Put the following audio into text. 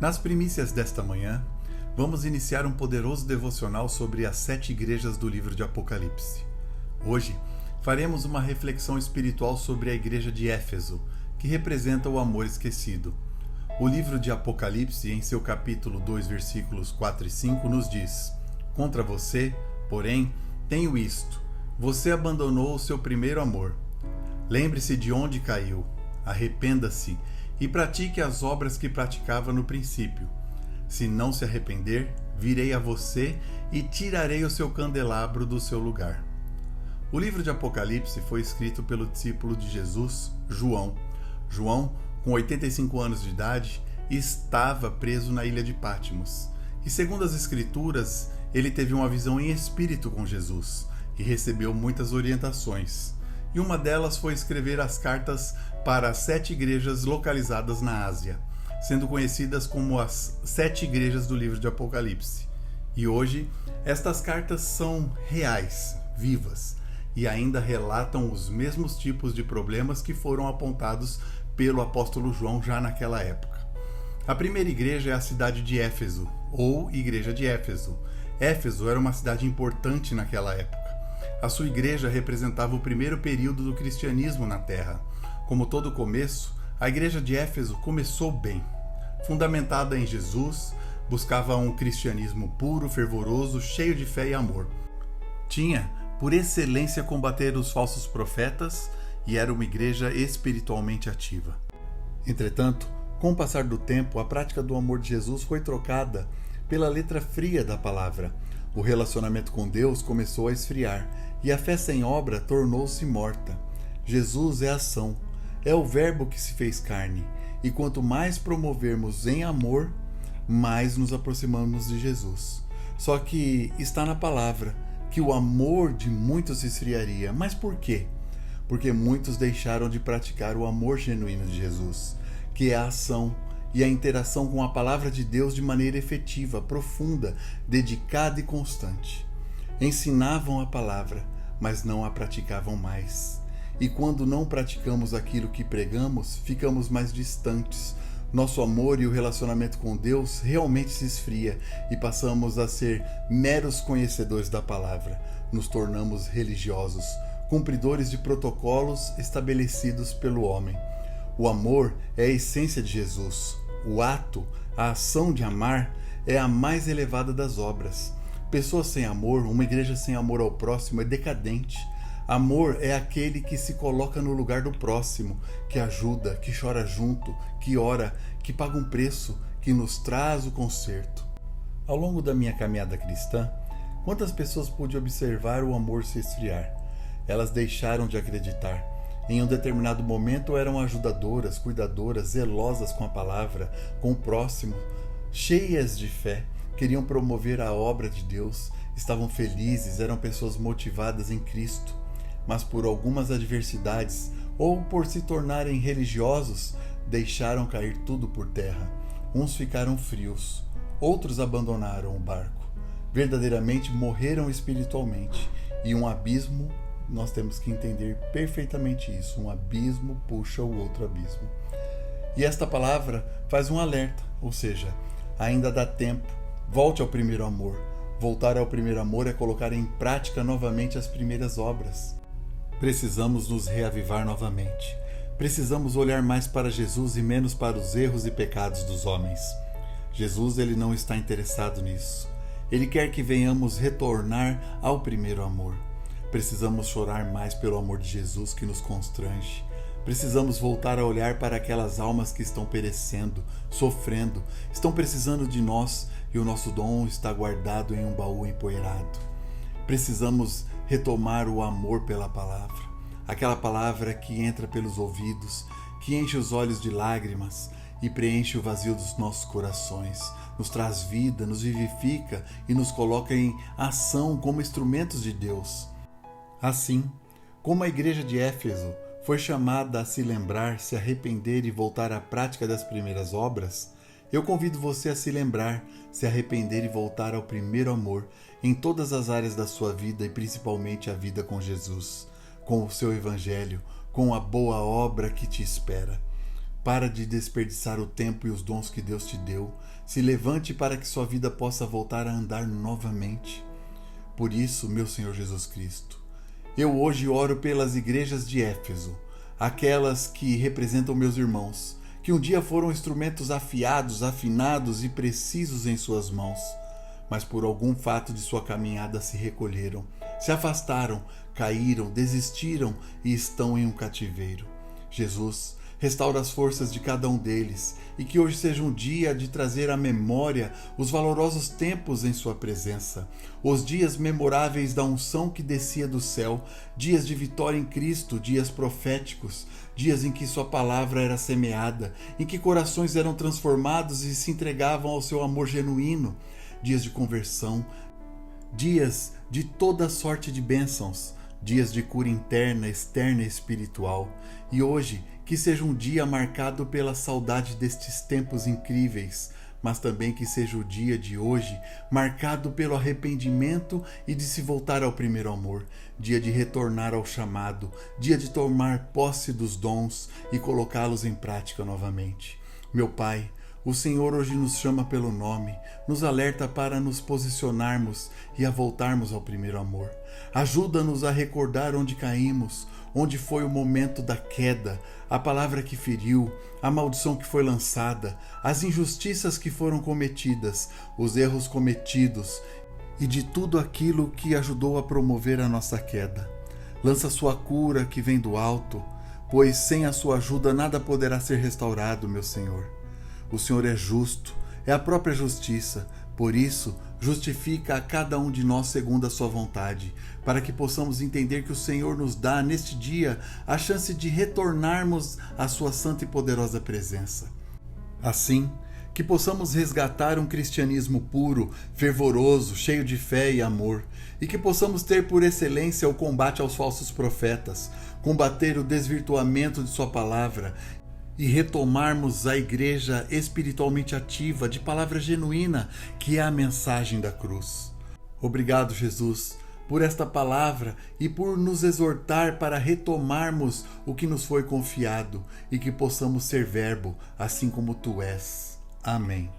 Nas primícias desta manhã, vamos iniciar um poderoso devocional sobre as 7 igrejas do livro de Apocalipse. Hoje, faremos uma reflexão espiritual sobre a igreja de Éfeso, que representa o amor esquecido. O livro de Apocalipse, em seu capítulo 2, versículos 4 e 5, nos diz: Contra você, porém, tenho isto: você abandonou o seu primeiro amor. Lembre-se de onde caiu, arrependa-se e pratique as obras que praticava no princípio. Se não se arrepender, virei a você e tirarei o seu candelabro do seu lugar. O livro de Apocalipse foi escrito pelo discípulo de Jesus, João. João, com 85 anos de idade, estava preso na ilha de Patmos. E segundo as Escrituras, ele teve uma visão em espírito com Jesus e recebeu muitas orientações. E uma delas foi escrever as cartas para as 7 igrejas localizadas na Ásia, sendo conhecidas como as 7 igrejas do livro de Apocalipse. E hoje, estas cartas são reais, vivas, e ainda relatam os mesmos tipos de problemas que foram apontados pelo apóstolo João já naquela época. A primeira igreja é a cidade de Éfeso, ou Igreja de Éfeso. Éfeso era uma cidade importante naquela época. A sua igreja representava o primeiro período do cristianismo na Terra. Como todo começo, a igreja de Éfeso começou bem. Fundamentada em Jesus, buscava um cristianismo puro, fervoroso, cheio de fé e amor. Tinha, por excelência, combater os falsos profetas e era uma igreja espiritualmente ativa. Entretanto, com o passar do tempo, a prática do amor de Jesus foi trocada pela letra fria da palavra. O relacionamento com Deus começou a esfriar e a fé sem obra tornou-se morta. Jesus é ação, é o verbo que se fez carne, e quanto mais promovermos em amor, mais nos aproximamos de Jesus. Só que está na palavra que o amor de muitos se esfriaria. Mas por quê? Porque muitos deixaram de praticar o amor genuíno de Jesus, que é a ação e a interação com a palavra de Deus de maneira efetiva, profunda, dedicada e constante. Ensinavam a palavra, mas não a praticavam mais. E quando não praticamos aquilo que pregamos, ficamos mais distantes. Nosso amor e o relacionamento com Deus realmente se esfria e passamos a ser meros conhecedores da palavra. Nos tornamos religiosos, cumpridores de protocolos estabelecidos pelo homem. O amor é a essência de Jesus. O ato, a ação de amar, é a mais elevada das obras. Pessoas sem amor, uma igreja sem amor ao próximo é decadente. Amor é aquele que se coloca no lugar do próximo, que ajuda, que chora junto, que ora, que paga um preço, que nos traz o conserto. Ao longo da minha caminhada cristã, quantas pessoas pude observar o amor se esfriar? Elas deixaram de acreditar. Em um determinado momento eram ajudadoras, cuidadoras, zelosas com a palavra, com o próximo, cheias de fé, queriam promover a obra de Deus, estavam felizes, eram pessoas motivadas em Cristo. Mas por algumas adversidades, ou por se tornarem religiosos, deixaram cair tudo por terra. Uns ficaram frios, outros abandonaram o barco. Verdadeiramente morreram espiritualmente, e um abismo, nós temos que entender perfeitamente isso, um abismo puxa o outro abismo. E esta palavra faz um alerta, ou seja, ainda dá tempo, volte ao primeiro amor. Voltar ao primeiro amor é colocar em prática novamente as primeiras obras. Precisamos nos reavivar novamente. Precisamos olhar mais para Jesus e menos para os erros e pecados dos homens. Jesus, ele não está interessado nisso. Ele quer que venhamos retornar ao primeiro amor. Precisamos chorar mais pelo amor de Jesus que nos constrange. Precisamos voltar a olhar para aquelas almas que estão perecendo, sofrendo, estão precisando de nós e o nosso dom está guardado em um baú empoeirado. Precisamos retomar o amor pela palavra, aquela palavra que entra pelos ouvidos, que enche os olhos de lágrimas e preenche o vazio dos nossos corações, nos traz vida, nos vivifica e nos coloca em ação como instrumentos de Deus. Assim, como a igreja de Éfeso foi chamada a se lembrar, se arrepender e voltar à prática das primeiras obras, eu convido você a se lembrar, se arrepender e voltar ao primeiro amor em todas as áreas da sua vida e principalmente a vida com Jesus, com o seu evangelho, com a boa obra que te espera. Para de desperdiçar o tempo e os dons que Deus te deu. Se levante para que sua vida possa voltar a andar novamente. Por isso, meu Senhor Jesus Cristo, eu hoje oro pelas igrejas de Éfeso, aquelas que representam meus irmãos, que um dia foram instrumentos afiados, afinados e precisos em suas mãos, mas por algum fato de sua caminhada se recolheram, se afastaram, caíram, desistiram e estão em um cativeiro. Jesus, restaura as forças de cada um deles e que hoje seja um dia de trazer à memória os valorosos tempos em sua presença, os dias memoráveis da unção que descia do céu, dias de vitória em Cristo, dias proféticos, dias em que sua palavra era semeada, em que corações eram transformados e se entregavam ao seu amor genuíno, dias de conversão, dias de toda sorte de bênçãos, dias de cura interna, externa e espiritual. E hoje, que seja um dia marcado pela saudade destes tempos incríveis, mas também que seja o dia de hoje marcado pelo arrependimento e de se voltar ao primeiro amor, dia de retornar ao chamado, dia de tomar posse dos dons e colocá-los em prática novamente. Meu Pai, o Senhor hoje nos chama pelo nome, nos alerta para nos posicionarmos e a voltarmos ao primeiro amor. Ajuda-nos a recordar onde caímos, onde foi o momento da queda, a palavra que feriu, a maldição que foi lançada, as injustiças que foram cometidas, os erros cometidos e de tudo aquilo que ajudou a promover a nossa queda. Lança sua cura que vem do alto, pois sem a sua ajuda nada poderá ser restaurado, meu Senhor. O Senhor é justo, é a própria justiça, por isso justifica a cada um de nós segundo a sua vontade, para que possamos entender que o Senhor nos dá neste dia a chance de retornarmos à sua santa e poderosa presença. Assim, que possamos resgatar um cristianismo puro, fervoroso, cheio de fé e amor, e que possamos ter por excelência o combate aos falsos profetas, combater o desvirtuamento de sua palavra e retomarmos a igreja espiritualmente ativa de palavra genuína, que é a mensagem da cruz. Obrigado, Jesus, por esta palavra e por nos exortar para retomarmos o que nos foi confiado e que possamos ser verbo, assim como Tu és. Amém.